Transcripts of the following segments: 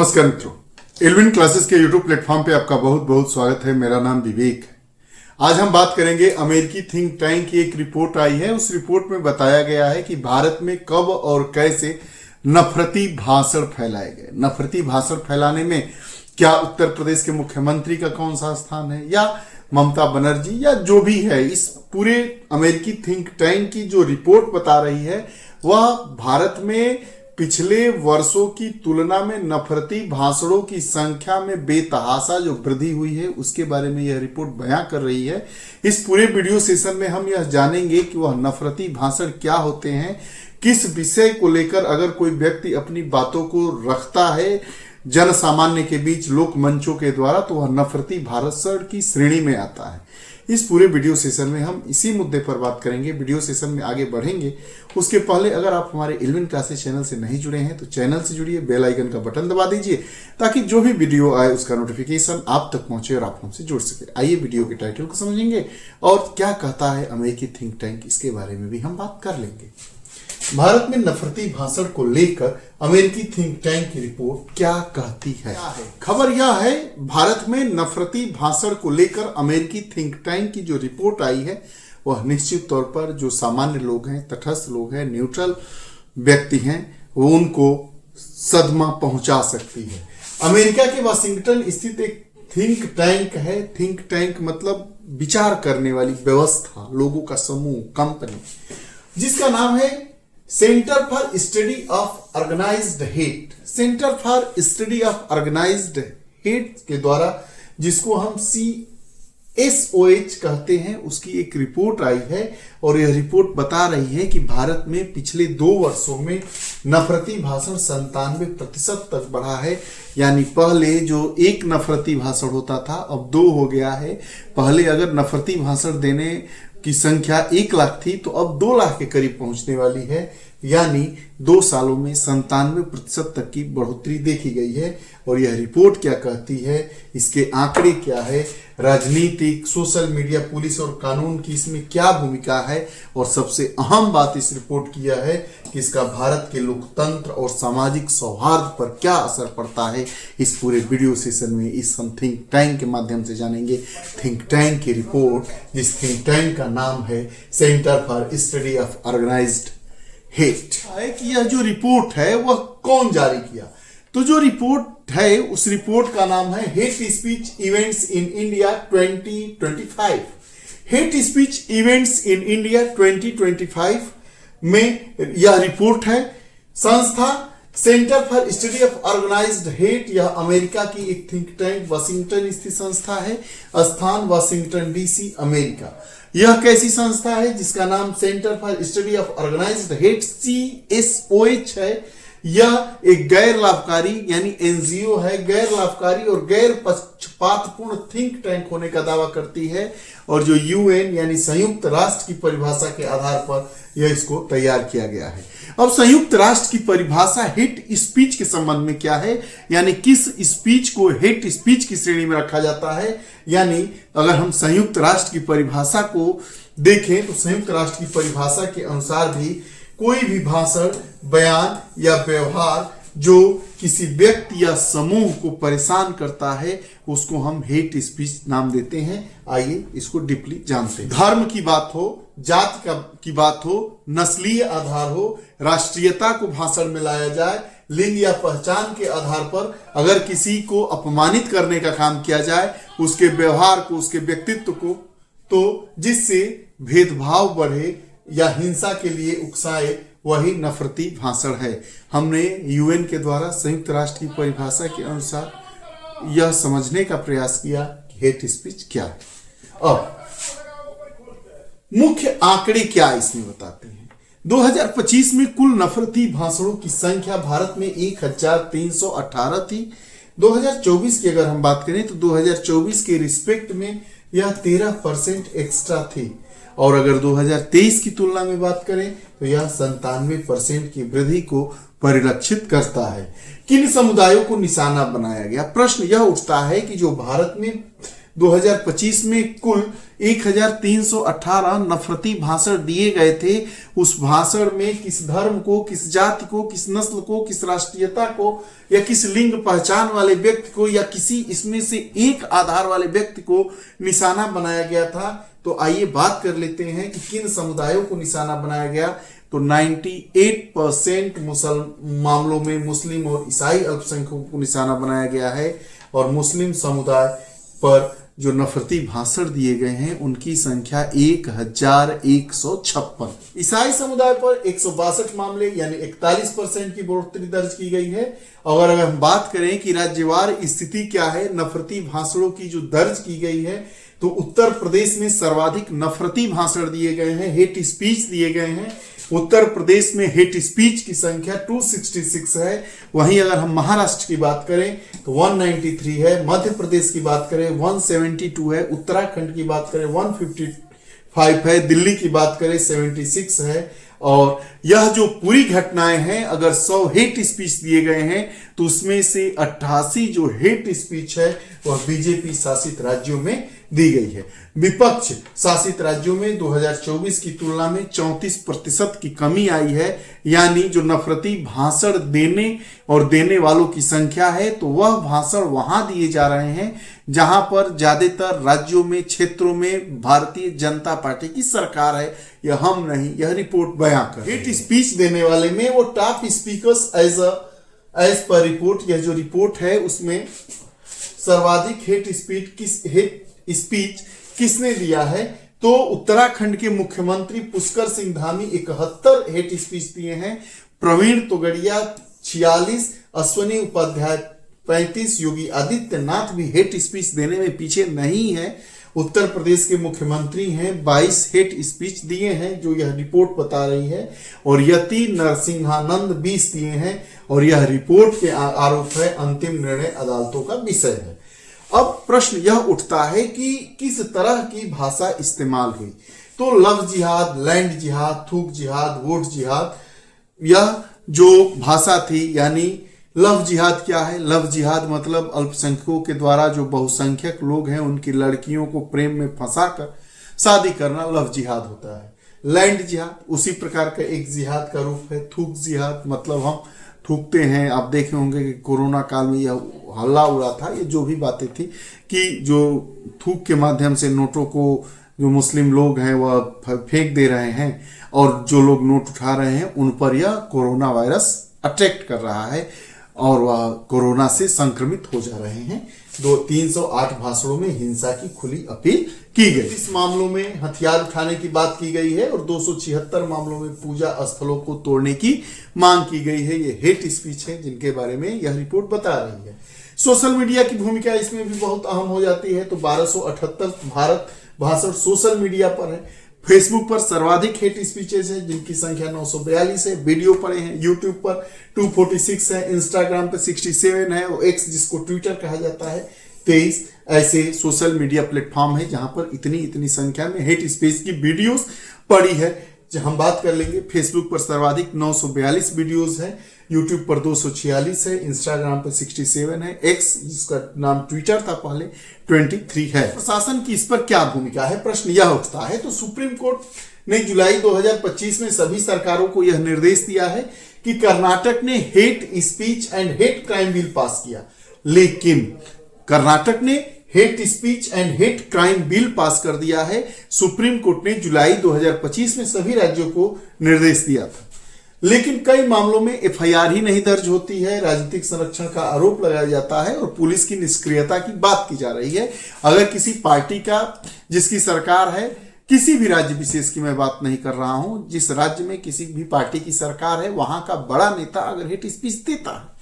नमस्कार मित्रों, Alvin classes के यूट्यूब प्लेटफॉर्म पे आपका बहुत बहुत स्वागत है। मेरा नाम विवेक है। आज हम बात करेंगे अमेरिकी थिंक टैंक की एक रिपोर्ट आई है। उस रिपोर्ट में बताया गया है कि भारत में कब और कैसे नफरती भाषण फैलाए गए। नफरती भाषण फैलाने में क्या उत्तर प्रदेश के मुख्यमंत्री का कौन सा स्थान है, या ममता बनर्जी, या जो भी है, इस पूरे अमेरिकी थिंक टैंक की जो रिपोर्ट बता रही है वह भारत में पिछले वर्षों की तुलना में नफरती भाषणों की संख्या में बेतहाशा जो वृद्धि हुई है उसके बारे में यह रिपोर्ट बयां कर रही है। इस पूरे वीडियो सेशन में हम यह जानेंगे कि वह नफरती भाषण क्या होते हैं, किस विषय को लेकर अगर कोई व्यक्ति अपनी बातों को रखता है जन सामान्य के बीच लोक मंचों के द्वारा तो वह नफरती भाषण की श्रेणी में आता है। इस पूरे वीडियो सेशन में हम इसी मुद्दे पर बात करेंगे। वीडियो सेशन में आगे बढ़ेंगे उसके पहले अगर आप हमारे एल्विन क्लासेस चैनल से नहीं जुड़े हैं तो चैनल से जुड़िए, बेल आइकन का बटन दबा दीजिए ताकि जो भी वीडियो आए उसका नोटिफिकेशन आप तक पहुंचे और आप हमसे जुड़ सके। आइए वीडियो के टाइटल को समझेंगे और क्या कहता है अमेरिकी थिंक टैंक, इसके बारे में भी हम बात कर लेंगे। भारत में नफरती भाषण को लेकर अमेरिकी थिंक टैंक की रिपोर्ट क्या कहती है। खबर यह है, भारत में नफरती भाषण को लेकर अमेरिकी थिंक टैंक की जो रिपोर्ट आई है वह निश्चित तौर पर जो सामान्य लोग हैं, तटस्थ लोग हैं, न्यूट्रल व्यक्ति हैं, वो उनको सदमा पहुंचा सकती है। अमेरिका के वाशिंगटन स्थित एक थिंक टैंक है। थिंक टैंक मतलब विचार करने वाली व्यवस्था, लोगों का समूह, कंपनी, जिसका नाम है centre for study of organised hate. Centre for study of organised hate के द्वारा, जिसको हम CSOH कहते हैं, उसकी एक रिपोर्ट आई है और यह रिपोर्ट बता रही है कि भारत में पिछले 2 वर्षों में नफरती भाषण 97% तक बढ़ा है। यानी पहले जो एक नफरती भाषण होता था अब 2 हो गया है। पहले अगर नफरती भाषण देने की संख्या 1 लाख थी तो अब 2 लाख के करीब पहुंचने वाली है। यानी 2 सालों में 97% तक की बढ़ोतरी देखी गई है। और यह रिपोर्ट क्या कहती है, इसके आंकड़े क्या है, राजनीतिक, सोशल मीडिया, पुलिस और कानून की इसमें क्या भूमिका है, और सबसे अहम बात इस रिपोर्ट की यह है कि इसका भारत के लोकतंत्र और सामाजिक सौहार्द पर क्या असर पड़ता है। इस पूरे वीडियो सेशन में इस हम थिंक टैंक के माध्यम से जानेंगे। थिंक टैंक की रिपोर्ट, जिस थिंक टैंक का नाम है centre for study of organised hate, है कि यह जो रिपोर्ट है वह कौन जारी किया। तो जो रिपोर्ट है उस रिपोर्ट का नाम है hate speech events in India 2025। Hate speech events in India 2025 में यह रिपोर्ट है। संस्था centre for study of organised hate, यह अमेरिका की एक थिंक टैंक वाशिंगटन स्थित संस्था है। स्थान वाशिंगटन DC, अमेरिका। यह कैसी संस्था है जिसका नाम centre for study of organised hate CSOH है। यह एक गैर लाभकारी यानी NGO है, गैर लाभकारी और गैर पक्षपातपूर्ण थिंक टैंक होने का दावा करती है। और जो UN यानी संयुक्त राष्ट्र की परिभाषा के आधार पर यह इसको तैयार किया गया है। अब संयुक्त राष्ट्र की परिभाषा हेट स्पीच के संबंध में क्या है, यानी किस स्पीच को हेट स्पीच की श्रेणी में रखा जाता है। यानी अगर हम संयुक्त राष्ट्र की परिभाषा को देखें तो संयुक्त राष्ट्र की परिभाषा के अनुसार भी कोई भी भाषण, बयान या व्यवहार जो किसी व्यक्ति या समूह को परेशान करता है उसको हम हेट स्पीच नाम देते हैं। आइए इसको डीपली जानते हैं। धर्म की बात हो, जात की बात हो, नस्लीय आधार हो, राष्ट्रीयता को भाषण में लाया जाए, लिंग या पहचान के आधार पर अगर किसी को अपमानित करने का काम किया जाए, उसके व्यवहार को, उसके व्यक्तित्व को, तो जिससे भेदभाव बढ़े या हिंसा के लिए उकसाए, वही नफरती भाषण है। हमने UN के द्वारा संयुक्त राष्ट्र की परिभाषा के अनुसार यह समझने का प्रयास किया कि हेट स्पीच क्या है। अब मुख्य आंकड़े क्या इसमें बताते हैं। 2025 में कुल नफरती भाषणों की संख्या भारत में 1318 थी। 2024 की अगर हम बात करें तो 2024 के रिस्पेक्ट में यह 13% एक्स्ट्रा थी। और अगर 2023 की तुलना में बात करें तो यह 97% की वृद्धि को परिलक्षित करता है। किन समुदायों को निशाना बनाया गया। प्रश्न यह उठता है कि जो भारत में 2025 में कुल 1318 नफरती भाषण दिए गए थे। उस भाषण में किस धर्म को, किस जाति को, किस नस्ल को, किस राष्ट्रीयता को या किस लिंग पहचान वाले व्यक्ति को या किसी इसमें से एक आधार वाले व्यक्ति को निशाना बनाया गया था। तो आइए बात कर लेते हैं कि किन समुदायों को निशाना बनाया गया। तो 98% मामलों में मुस्लिम और ईसाई अल्पसंख्यकों को निशाना बनाया गया है और मुस्लिम समुदाय पर जो नफरती भाषण दिए गए हैं उनकी संख्या 1156। ईसाई समुदाय पर 162 मामले यानी 41% की बढ़ोतरी दर्ज की गई है। और अगर हम बात करें कि राज्यवार स्थिति क्या है नफरती भाषणों की जो दर्ज की गई है, तो उत्तर प्रदेश में सर्वाधिक नफरती भाषण दिए गए हैं, हेट स्पीच दिए गए हैं। उत्तर प्रदेश में हेट स्पीच की संख्या 266 है। वहीं अगर हम महाराष्ट्र की बात करें तो 193 है, मध्य प्रदेश की बात करें 172 है, उत्तराखंड की बात करें 155 है, दिल्ली की बात करें 76 है। और यह जो पूरी घटनाएं हैं, अगर 100 हेट स्पीच दिए गए हैं तो उसमें से 88 जो हेट स्पीच है वह बीजेपी शासित राज्यों में दी गई है। विपक्ष शासित राज्यों में 2024 की तुलना में 34% की कमी आई है। यानी जो नफरती भाषण देने और देने वालों की संख्या है, तो वह भाषण वहां दिए जा रहे हैं जहां पर ज्यादातर राज्यों में, क्षेत्रों में भारतीय जनता पार्टी की सरकार है। यह हम नहीं, यह रिपोर्ट बयां कर। हेट स्पीच देने वाले में वो top speakers as per report, यह जो रिपोर्ट है उसमें सर्वाधिक हेट स्पीच किसने दिया है, तो उत्तराखंड के मुख्यमंत्री पुष्कर सिंह धामी 71 हेट स्पीच दिए हैं, प्रवीण तोगड़िया 46, अश्वनी उपाध्याय 35, योगी आदित्यनाथ भी हेट स्पीच देने में पीछे नहीं है। उत्तर प्रदेश के मुख्यमंत्री हैं 22 हेट स्पीच दिए हैं, जो यह रिपोर्ट बता रही है, और यति नरसिंहानंद 20 दिए हैं। और यह रिपोर्ट के आरोप है, अंतिम निर्णय अदालतों का विषय है। अब प्रश्न यह उठता है कि किस तरह की भाषा इस्तेमाल हुई। तो लव जिहाद, लैंड जिहाद, थूक जिहाद, वोट जिहाद, यह जो भाषा थी, यानी लव जिहाद क्या है? लव जिहाद मतलब अल्पसंख्यकों के द्वारा जो बहुसंख्यक लोग हैं उनकी लड़कियों को प्रेम में फंसाकर शादी करना लव जिहाद होता है। लैंड जिहाद उसी प्रकार का एक जिहाद का रूप है। थूक जिहाद मतलब हम थूकते हैं। आप देखे होंगे कि कोरोना काल में यह हल्ला उड़ा था, ये जो भी बातें थी कि जो थूक के माध्यम से नोटों को जो मुस्लिम लोग हैं वह फेंक दे रहे हैं और जो लोग नोट उठा रहे हैं उन पर यह कोरोना वायरस अटैक कर रहा है और वह कोरोना से संक्रमित हो जा रहे हैं। 308 भाषणों में हिंसा की खुली अपील की गई। इस मामलों में हथियार उठाने की बात की गई है और 276 मामलों में पूजा स्थलों को तोड़ने की मांग की गई है। ये हेट स्पीच है जिनके बारे में यह रिपोर्ट बता रही है। सोशल मीडिया की भूमिका इसमें भी बहुत अहम हो जाती है। तो 1278 भारत भाषण सोशल मीडिया पर है। फेसबुक पर सर्वाधिक हेट स्पीचेज है जिनकी संख्या 942 है। वीडियो पड़े हैं यूट्यूब पर 246 है, इंस्टाग्राम पर 67 है और एक्स जिसको ट्विटर कहा जाता है 23 ऐसे सोशल मीडिया प्लेटफॉर्म है जहां पर इतनी संख्या में हेट स्पीच की वीडियोस पड़ी है। जब हम बात कर लेंगे, फेसबुक पर सर्वाधिक 942 वीडियोस है, यूट्यूब पर 246 है, इंस्टाग्राम पर 67 है, एक्स जिसका नाम ट्विटर था पहले 23 है। प्रशासन की इस पर क्या भूमिका है, प्रश्न यह उठता है। तो सुप्रीम कोर्ट ने जुलाई 2025 में सभी सरकारों को यह निर्देश दिया है कि कर्नाटक ने hate speech and hate crime bill pass किया, लेकिन कर्नाटक ने hate speech and hate crime bill pass कर दिया है। सुप्रीम कोर्ट ने जुलाई 2025 में सभी राज्यों को निर्देश दिया था, लेकिन कई मामलों में एफआईआर ही नहीं दर्ज होती है, राजनीतिक संरक्षण का आरोप लगाया जाता है और पुलिस की निष्क्रियता की बात की जा रही है। अगर किसी पार्टी का जिसकी सरकार है, किसी भी राज्य विशेष की मैं बात नहीं कर रहा हूं, जिस राज्य में किसी भी पार्टी की सरकार है वहां का बड़ा नेता अगर हेट स्पीच देता है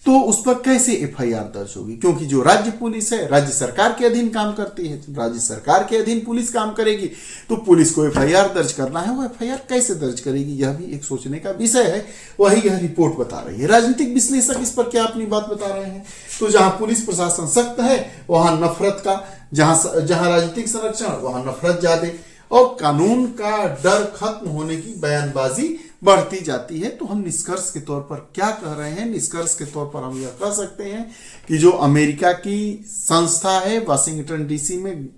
तो उस पर कैसे एफआईआर दर्ज होगी? क्योंकि जो राज्य पुलिस है राज्य सरकार के अधीन काम करती है, तो राज्य सरकार के अधीन पुलिस काम करेगी, तो पुलिस को एफआईआर दर्ज करना है, वो एफआईआर कैसे दर्ज करेगी? यह भी एक सोचने का विषय है। वही यह रिपोर्ट बता रही है। राजनीतिक विश्लेषक इस पर क्या अपनी बात बता रहे हैं? तो जहां पुलिस प्रशासन सख्त है वहां नफरत का, जहां राजनीतिक संरक्षण वहां नफरत ज्यादा और कानून का डर खत्म होने की बयानबाजी बढ़ती जाती है। तो हम निष्कर्ष के तौर पर क्या कह रहे हैं? निष्कर्ष के तौर पर हम यह कह सकते हैं कि जो अमेरिका की संस्था है वाशिंगटन डीसी में,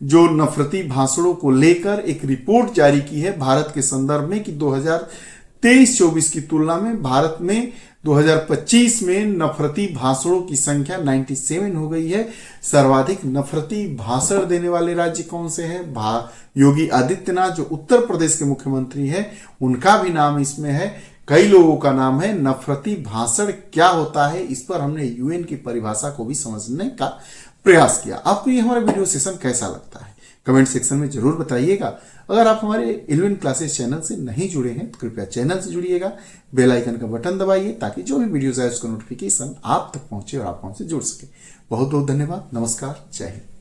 जो नफरती भाषणों को लेकर एक रिपोर्ट जारी की है भारत के संदर्भ में कि 2023-24 की तुलना में भारत में 2025 में नफरती भाषणों की संख्या 97 हो गई है। सर्वाधिक नफरती भाषण देने वाले राज्य कौन से हैं? योगी आदित्यनाथ जो उत्तर प्रदेश के मुख्यमंत्री हैं, उनका भी नाम इसमें है। कई लोगों का नाम है। नफरती भाषण क्या होता है, इस पर हमने यूएन की परिभाषा को भी समझने का प्रयास किया। आपको ये हमारा वीडियो सेशन कैसा लगता है कमेंट सेक्शन में जरूर बताइएगा। अगर आप हमारे इलेवन क्लासेस चैनल से नहीं जुड़े हैं तो कृपया चैनल से जुड़िएगा, बेल आइकन का बटन दबाइए ताकि जो भी वीडियोस आए उसका नोटिफिकेशन आप तक पहुंचे और आप हमसे जुड़ सके। बहुत बहुत धन्यवाद। नमस्कार। जय हिंद।